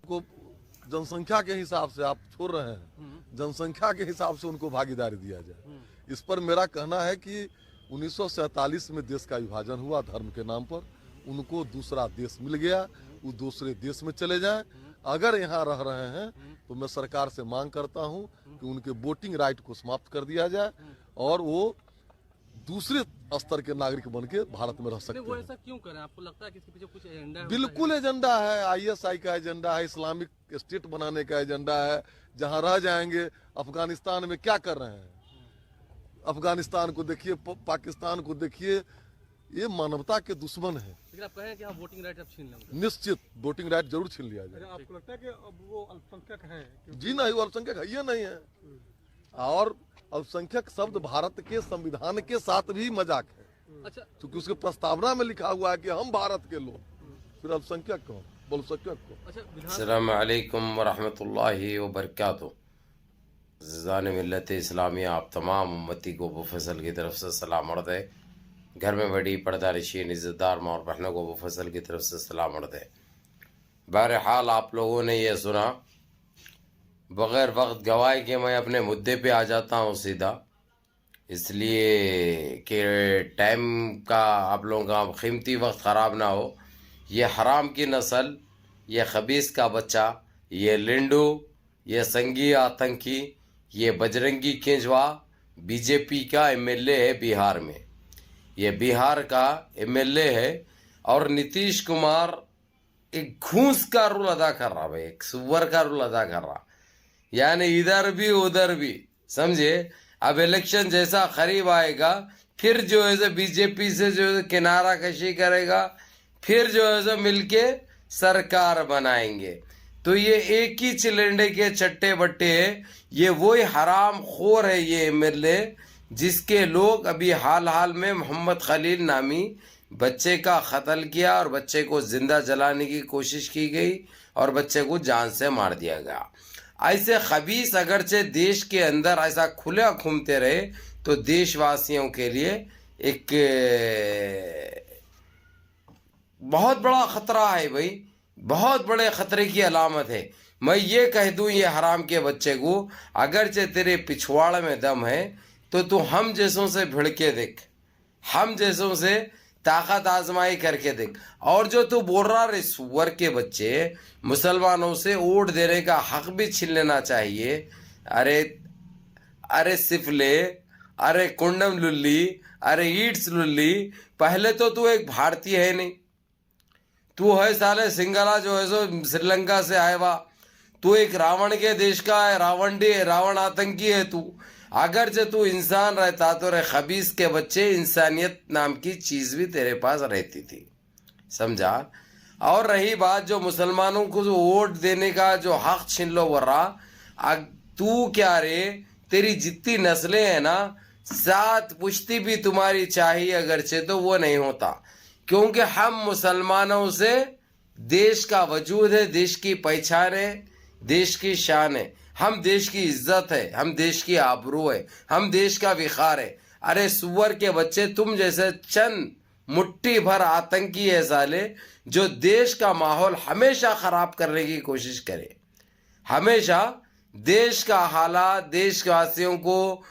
को जनसंख्या के हिसाब से आप छोड़ रहे हैं, जनसंख्या के हिसाब से उनको भागीदारी दिया जाए। इस पर मेरा कहना है कि 1947 में देश का विभाजन हुआ धर्म के नाम पर, उनको दूसरा देश मिल गया, वो दूसरे देश में चले जाएं। अगर यहाँ रह रहे हैं तो मैं सरकार से मांग करता हूँ कि उनके वोटिंग राइट को समाप्त कर दिया जाए और वो दूसरे स्तर के नागरिक बन के भारत में रह सकते वो हैं। ऐसा क्यों करें? आपको लगता है कि इसके पीछे कुछ एजेंडा है? बिल्कुल एजेंडा है, आईएसआई का एजेंडा है, इस्लामिक स्टेट बनाने का एजेंडा है। जहां रह जाएंगे, अफगानिस्तान में क्या कर रहे हैं, अफगानिस्तान को देखिए, पाकिस्तान को देखिए, ये मानवता के दुश्मन है। लेकिन आप कहें कि हम वोटिंग राइट अब छीन लेंगे। निश्चित वोटिंग राइट जरूर छीन लिया जाए। आपको लगता है कि अब वो अल्पसंख्यक है? जी नहीं, वो अल्पसंख्यक है ये नहीं है। और अल्पसंख्यक शब्द भारत के संविधान के साथ भी मजाक है, अच्छा, क्योंकि उसके प्रस्तावना में लिखा हुआ है कि हम भारत के लोग, फिर अल्पसंख्यक कौन, बहुसंख्यक कौन। अच्छा, अस्सलामु अलैकुम वरहमतुल्लाहि वबरकातुहू। ज़ान मिल्लत इस्लामिया आप तमाम उम्मती को अबू फैसल की तरफ से सलाम अर्ज़ है। घर में बड़ी पर्दा नशीन इज़्ज़तदार माँ और बहनों को अबू फैसल की तरफ से सलाम अर्ज़ है। बहरहाल आप लोगों ने ये सुना, बग़ैर वक्त गवाए कि मैं अपने मुद्दे पे आ जाता हूँ सीधा, इसलिए कि टाइम का आप लोगों का कीमती वक्त ख़राब ना हो। ये हराम की नस्ल, ये खबीस का बच्चा, ये लिंडू, ये संगी आतंकी, ये बजरंगी केजवा बीजेपी का एमएलए है बिहार में। ये बिहार का एमएलए है और नीतीश कुमार एक घूस का रोल अदा कर रहा है, एक सुअर का रोल अदा कर रहा, यानी इधर भी उधर भी, समझे। अब इलेक्शन जैसा करीब आएगा, फिर जो है सो बीजेपी से जो है किनारा कशी करेगा, फिर जो है सो मिलके सरकार बनाएंगे। तो ये एक ही चिलंडे के चट्टे बट्टे है। ये वही हराम खोर है ये एमएलए, जिसके लोग अभी हाल हाल में मोहम्मद खलील नामी बच्चे का कत्ल किया और बच्चे को जिंदा जलाने की कोशिश की गई और बच्चे को जान से मार दिया गया। ऐसे खबीस अगरचे देश के अंदर ऐसा खुला घूमते रहे तो देशवासियों के लिए एक बहुत बड़ा खतरा है भाई, बहुत बड़े खतरे की अलामत है। मैं ये कह दूं ये हराम के बच्चे को, अगरचे तेरे पिछवाड़े में दम है तो तू हम जैसों से भिड़ के देख, हम जैसों से ताकत आजमाई करके देख। और जो तू बोल रहा रे सुअर के बच्चे, मुसलमानों से वोट देने का हक भी छीन लेना चाहिए। अरे सिफले, अरे कुंडम लुल्ली, अरे ईट्स लुल्ली, पहले तो तू एक भारतीय है नहीं, तू है साले सिंगला जो है सो श्रीलंका से आए हुआ, तू एक रावण के देश का है, रावण आतंकी है तू। अगर जो तू इंसान रहता तो रे खबीस के बच्चे, इंसानियत नाम की चीज भी तेरे पास रहती थी, समझा। और रही बात जो मुसलमानों को जो वोट देने का जो हक छीन लो वर्रा, तू क्या रे, तेरी जितनी नस्लें हैं ना, 7 पुश्ती भी तुम्हारी चाहिए अगरचे तो वो नहीं होता, क्योंकि हम मुसलमानों से देश का वजूद है, देश की पहचान है, देश की शान है, हम देश की इज्जत है, हम देश की आबरू है, हम देश का विखार है। अरे सुअर के बच्चे, तुम जैसे चंद मुट्ठी भर आतंकी है साले, जो देश का माहौल हमेशा खराब करने की कोशिश करे, हमेशा देश का हालात, देशवासियों को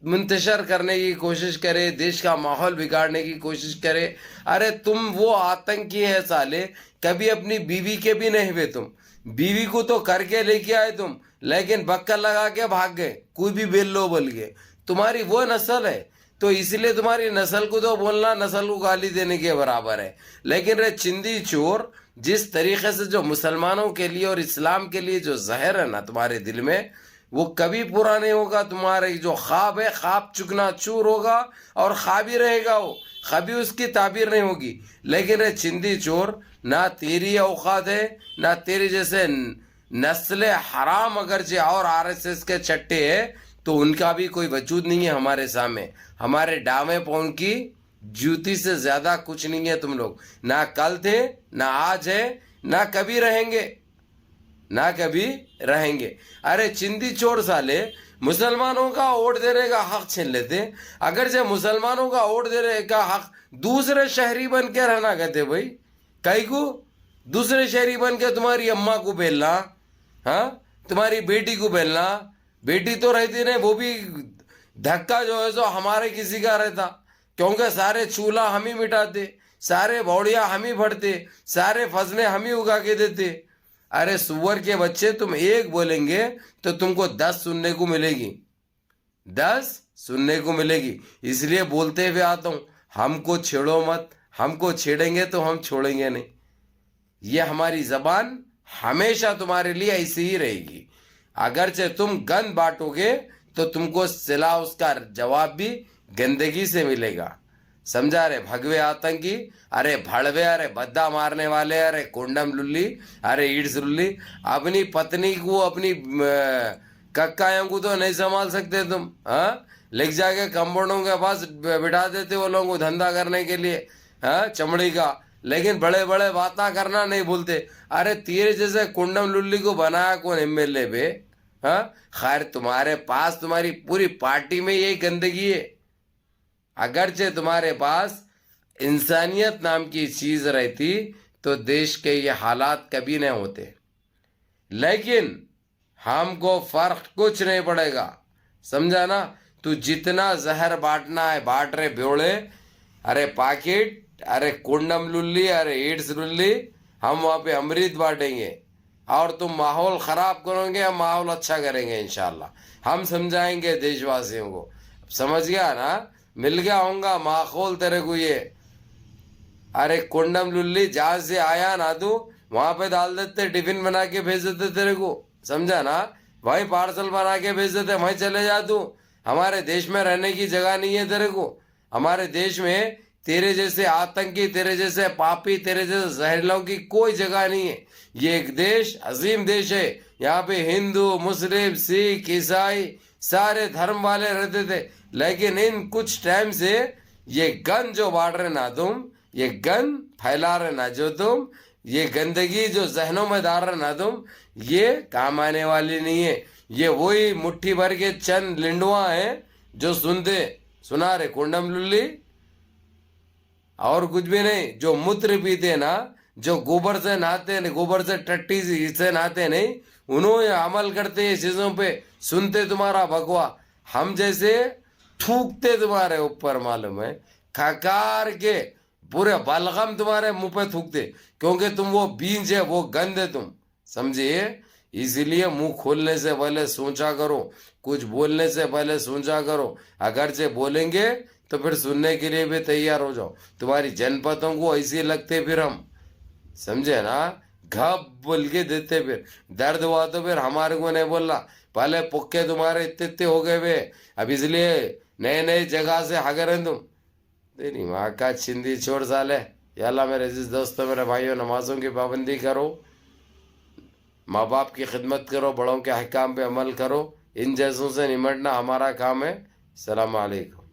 मुंतशर करने की कोशिश करे, देश का माहौल बिगाड़ने की कोशिश करे। अरे तुम वो आतंकी है साले, कभी अपनी बीवी के भी नहीं हुए तुम, बीवी को तो करके लेके आए तुम, लेकिन बक्कर लगा के भाग गए, कोई भी बेल्लो बोल गए। तुम्हारी वो नस्ल है, तो इसलिए तुम्हारी नस्ल को तो बोलना नस्ल को गाली देने के बराबर है। लेकिन रे चिंदी चोर, जिस तरीके से जो मुसलमानों के लिए और इस्लाम के लिए जो जहर है ना तुम्हारे दिल में, वो कभी पूरा नहीं होगा। तुम्हारे जो ख्वाब है, ख्वाब चुकना चूर होगा और ख्वाब ही रहेगा वो, कभी उसकी ताबीर नहीं होगी। लेकिन रे चिंदी चोर, ना तेरी औकात है, ना तेरी जैसे नस्ल हराम अगरचे और आरएसएस के चट्टे है तो उनका भी कोई वजूद नहीं है हमारे सामने। हमारे डावे पौन की जूती से ज्यादा कुछ नहीं है तुम लोग, ना कल थे, ना आज है, ना कभी रहेंगे, ना कभी रहेंगे। अरे चिंदी चोर साले, मुसलमानों का वोट देने का हक छीन लेते, अगर से मुसलमानों का वोट देने का हक दूसरे शहरी बन के रहना कहते भाई, कई को दूसरे शहरी बन के तुम्हारी अम्मा को बेलना, हाँ, तुम्हारी बेटी को बेलना। बेटी तो रहती नहीं, वो भी धक्का जो है सो हमारे किसी का रहता, क्योंकि सारे चूल्हा हम ही मिटाते, सारे बौड़िया हम ही भरते, सारे फसलें हम ही उगा के देते। अरे सुअर के बच्चे, तुम एक बोलेंगे तो तुमको 10 सुनने को मिलेगी, 10 सुनने को मिलेगी। इसलिए बोलते हुए आता हूं, हमको छेड़ो मत, हमको छेड़ेंगे तो हम छोड़ेंगे नहीं। ये हमारी जबान हमेशा तुम्हारे लिए ऐसी ही रहेगी। अगरचे तुम गंद बांटोगे तो तुमको सिला उसका जवाब भी गंदगी से मिलेगा। समझा रे भगवे आतंकी, अरे भड़वे, अरे बद्दा मारने वाले, अरे कुंडम लुल्ली, अरे ईड्स लुल्ली। अपनी पत्नी को, अपनी कक्कायों को तो नहीं संभाल सकते तुम, हाँ, लिख जाके कंपाउंडों के पास बिठा देते वो लोगों को धंधा करने के लिए, हाँ, चमड़ी का। लेकिन बड़े बड़े बातें करना नहीं भूलते। अरे तेरे जैसे कुंडम लुल्ली को बनाया कौन एमएलए बे, हाँ? खैर तुम्हारे पास, तुम्हारी पूरी पार्टी में यही गंदगी है। अगरचे तुम्हारे पास इंसानियत नाम की चीज रहती तो देश के ये हालात कभी नहीं होते। लेकिन हमको फर्क कुछ नहीं पड़ेगा, समझा ना। तू जितना जहर बांटना है बांट रहे ब्योड़े, अरे पाकिट, अरे कुंडम लुल्ली, अरे ईड्स लुल्ली, हम वहां पे अमृत बांटेंगे। और तुम माहौल खराब करोगे, हम माहौल अच्छा करेंगे इंशाल्लाह। हम समझाएंगे देशवासियों को, समझ गया ना। मिल गया होगा माहौल तेरे को ये। अरे कुंडम लुल्ली, जहां से आया ना तू, वहां पे डाल देते, टिफिन बना के भेज देते तेरे को, समझा ना। वही पार्सल बना के भेज देते, वहीं चले जा तू। हमारे देश में रहने की जगह नहीं है तेरे को। हमारे देश में तेरे जैसे आतंकी, तेरे जैसे पापी, तेरे जैसे जहरीलों की कोई जगह नहीं है। ये एक देश, अजीम देश है। यहाँ पे हिंदू, मुस्लिम, सिख, ईसाई सारे धर्म वाले रहते थे। लेकिन इन कुछ टाइम से ये गंद जो बांट रहे ना तुम, ये गंद फैला रहे ना जो तुम, ये गंदगी जो जहनों में डाल रहे ना तुम, ये काम आने वाली नहीं है। ये वही मुट्ठी भर के चंद लिंडुआ हैं जो सुना रहे कुंडम लुल्ली, और कुछ भी नहीं। जो मूत्र पीते ना, जो गोबर से नहाते नहीं, गोबर से टट्टी से नहाते नहीं, उन्होंने अमल करते ये चीजों पे, सुनते तुम्हारा भगवा। हम जैसे थूकते तुम्हारे ऊपर, मालूम है, खकार के पूरे बलगम तुम्हारे मुंह पे थूकते, क्योंकि तुम वो बीज है, वो गंद है तुम, समझिए। इसीलिए मुंह खोलने से पहले सोचा करो, कुछ बोलने से पहले सोचा करो। अगर से बोलेंगे तो फिर सुनने के लिए भी तैयार हो जाओ। तुम्हारी जनपदों को ऐसे लगते फिर हम, समझे ना, घप बोल के देते। फिर दर्द हुआ तो फिर हमारे को नहीं बोलना, पहले पुक्के तुम्हारे इतने हो गए वे, अब इसलिए नए नए जगह से हगर तुम। तेरी माँ का छिंदी छोड़ साले। याल्ला मेरे जिस दोस्तों, मेरे भाइयों, नमाजों की पाबंदी करो, माँ बाप की खिदमत करो, बड़ों के अहकाम पे अमल करो। इन जैसों से निमटना हमारा काम है। सलाम अलैकुम।